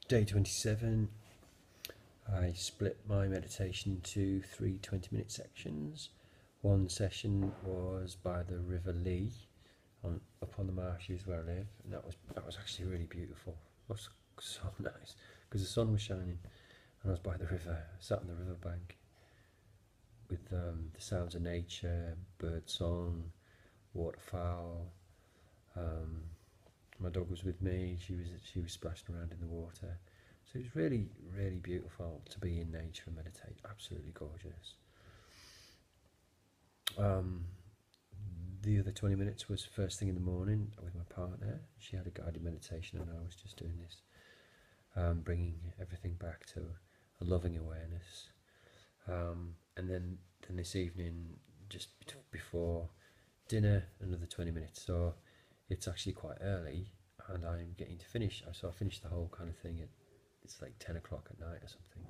Day 27. I split my meditation into three 20-minute sections. One session was by the River Lee, up on the marshes where I live, and that was actually really beautiful. It was so nice because the sun was shining, and I was by the river, sat on the riverbank with the sounds of nature, bird song, waterfowl. My dog was with me. She was splashing around in the water. So it was really, really beautiful to be in nature and meditate. Absolutely gorgeous. The other 20 minutes was first thing in the morning with my partner. She had a guided meditation, and I was just doing this, bringing everything back to a loving awareness. And then this evening, just before dinner, another 20 minutes. So it's actually quite early, and I'm getting to finish. So I finished the whole kind of thing it's like 10 o'clock at night or something.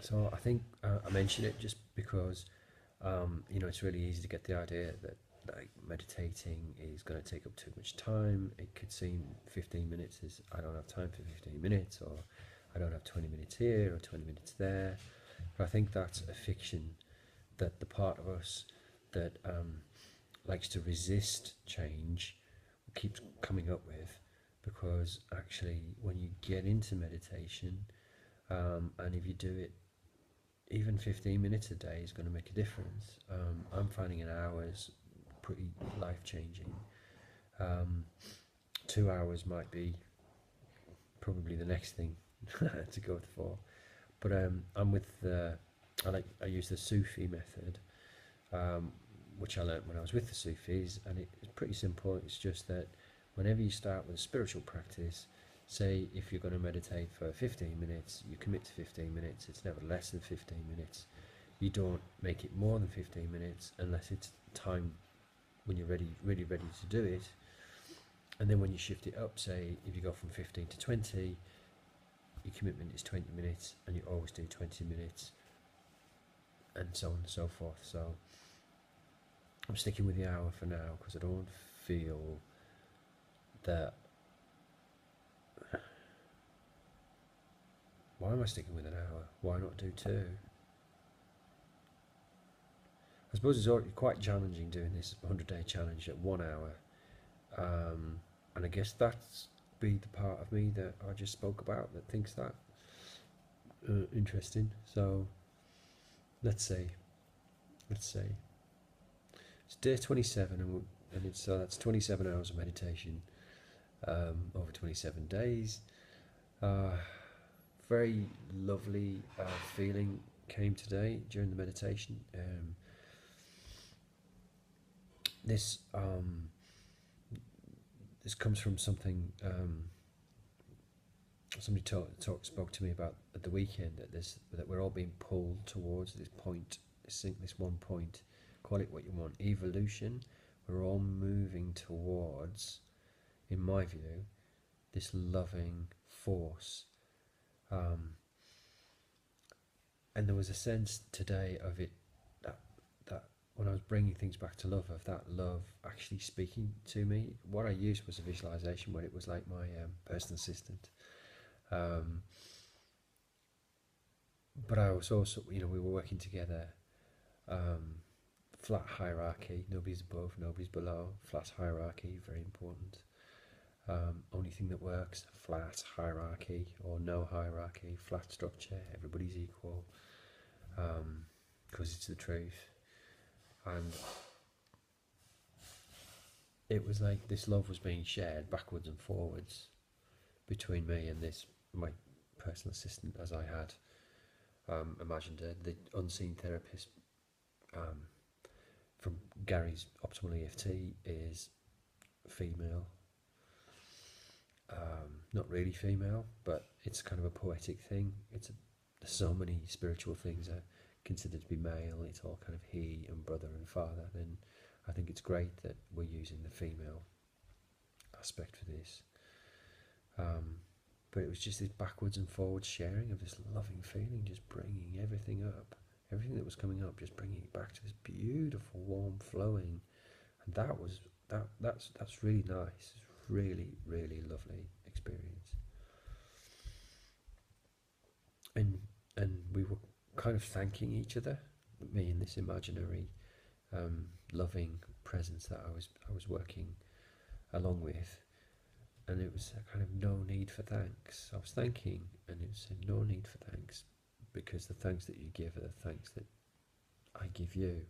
So I think I mention it just because it's really easy to get the idea that like meditating is going to take up too much time. It could seem 15 minutes is I don't have time for 15 minutes, or I don't have 20 minutes here or 20 minutes there. But I think that's a fiction that the part of us that likes to resist change keeps coming up with, because actually when you get into meditation, and if you do it even 15 minutes a day is going to make a difference. I'm finding an hour is pretty life-changing. 2 hours might be probably the next thing to go for, but I'm with I use the Sufi method, which I learned when I was with the Sufis, and it's pretty simple. It's just that whenever you start with a spiritual practice, say if you're going to meditate for 15 minutes, you commit to 15 minutes. It's never less than 15 minutes. You don't make it more than 15 minutes unless it's time when you're really ready to do it. And then when you shift it up, say if you go from 15 to 20, your commitment is 20 minutes, and you always do 20 minutes, and so on and so forth. So I'm sticking with the hour for now because I don't feel that. Why am I sticking with an hour? Why not do 2? I suppose it's already quite challenging doing this 100-day challenge at 1 hour, and I guess that's be the part of me that I just spoke about that thinks that interesting. So let's see. It's day 27, and it's that's 27 hours of meditation over 27 days. Very lovely feeling came today during the meditation. This comes from something somebody spoke to me about at the weekend, that we're all being pulled towards this point, this one point. Call it what you want, evolution. We're all moving towards, in my view, this loving force. And there was a sense today of it, that when I was bringing things back to love, of that love actually speaking to me. What I used was a visualization where it was like my personal assistant. But I was also, we were working together. Flat hierarchy, nobody's above, nobody's below. Flat hierarchy, very important. Only thing that works, flat hierarchy, or no hierarchy, flat structure, everybody's equal, because it's the truth. And it was like this love was being shared backwards and forwards between me and my personal assistant, as I had imagined her. The unseen therapist from Gary's Optimal EFT is female. Not really female, but it's kind of a poetic thing. So many spiritual things are considered to be male. It's all kind of he and brother and father. Then I think it's great that we're using the female aspect for this. But it was just this backwards and forwards sharing of this loving feeling, just bringing everything up, everything that was coming up, just bringing it back to this beautiful, warm, flowing. And that's really nice. It's really, really lovely experience. kind of thanking each other, me and this imaginary loving presence that I was working along with, and it was a kind of no need for thanks. I was thanking, and it was no need for thanks, because the thanks that you give are the thanks that I give you,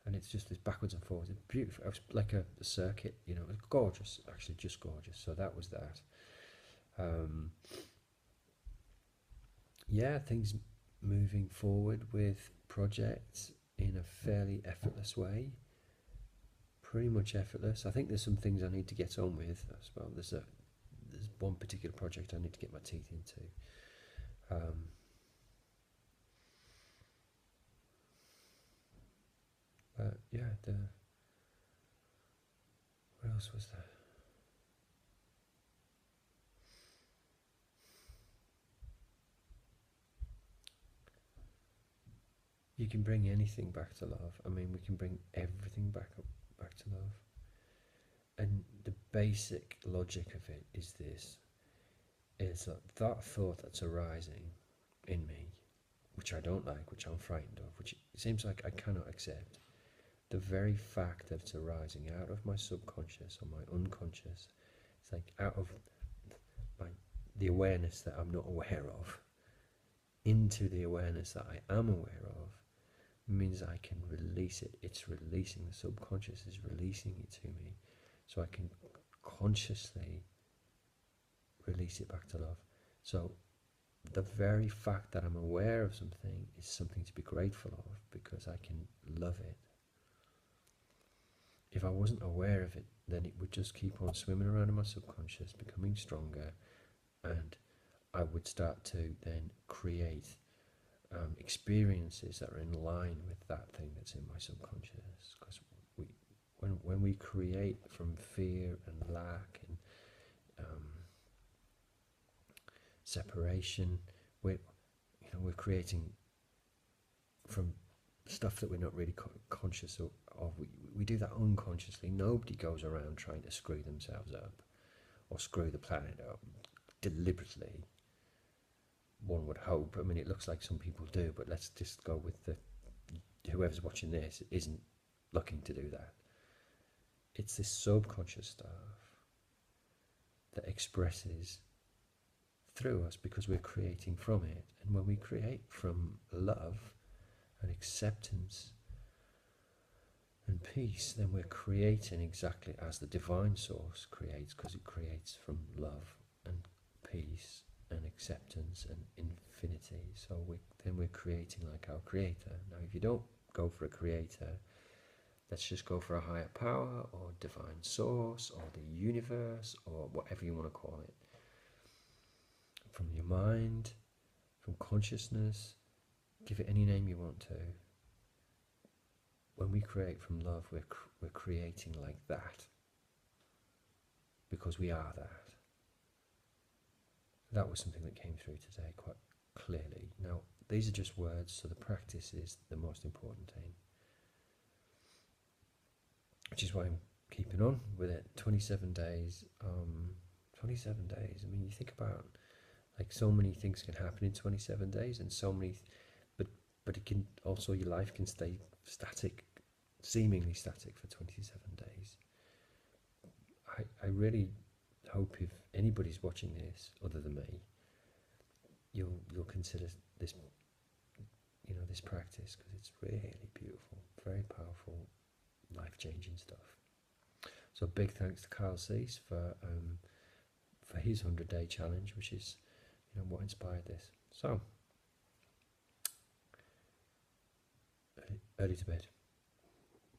and it's just this backwards and forwards. It's beautiful. It was like a circuit, you know. It was gorgeous, actually, just gorgeous. So that was that. Yeah, things moving forward with projects in a fairly effortless way. Pretty much effortless. I think there's some things I need to get on with as well. There's one particular project I need to get my teeth into. But yeah, what else was there? You can bring anything back to love. I mean, we can bring everything back to love. And the basic logic of it is this: is that thought that's arising in me, which I don't like, which I'm frightened of, which it seems like I cannot accept. The very fact that it's arising out of my subconscious or my unconscious, it's like out of the awareness that I'm not aware of into the awareness that I am aware of, means I can release it. It's releasing, the subconscious is releasing it to me, so I can consciously release it back to love. So the very fact that I'm aware of something is something to be grateful of, because I can love it. If I wasn't aware of it, then it would just keep on swimming around in my subconscious, becoming stronger, and I would start to then create experiences that are in line with that thing that's in my subconscious. Because when we create from fear and lack and separation, we're creating from stuff that we're not really conscious of. We do that unconsciously. Nobody goes around trying to screw themselves up or screw the planet up deliberately. One would hope. I mean, it looks like some people do, but let's just go with whoever's watching this isn't looking to do that. It's this subconscious stuff that expresses through us because we're creating from it. And when we create from love and acceptance and peace, then we're creating exactly as the divine source creates, because it creates from love and peace and acceptance and infinity. So then we're creating like our creator. Now, if you don't go for a creator, let's just go for a higher power or divine source or the universe or whatever you want to call it. From your mind, from consciousness, give it any name you want to. When we create from love, we're creating like that, because we are that. That was something that came through today quite clearly. Now, these are just words, so the practice is the most important thing, which is why I'm keeping on with it. 27 days. 27 days. I mean, you think about, like, so many things can happen in 27 days, and so many, but it can also, your life can stay static, seemingly static for 27 days. I really hope if anybody's watching this other than me, you'll consider this, this practice, because it's really beautiful, very powerful, life-changing stuff. So big thanks to Carl Cease for his 100-day challenge, which is what inspired this. So early to bed.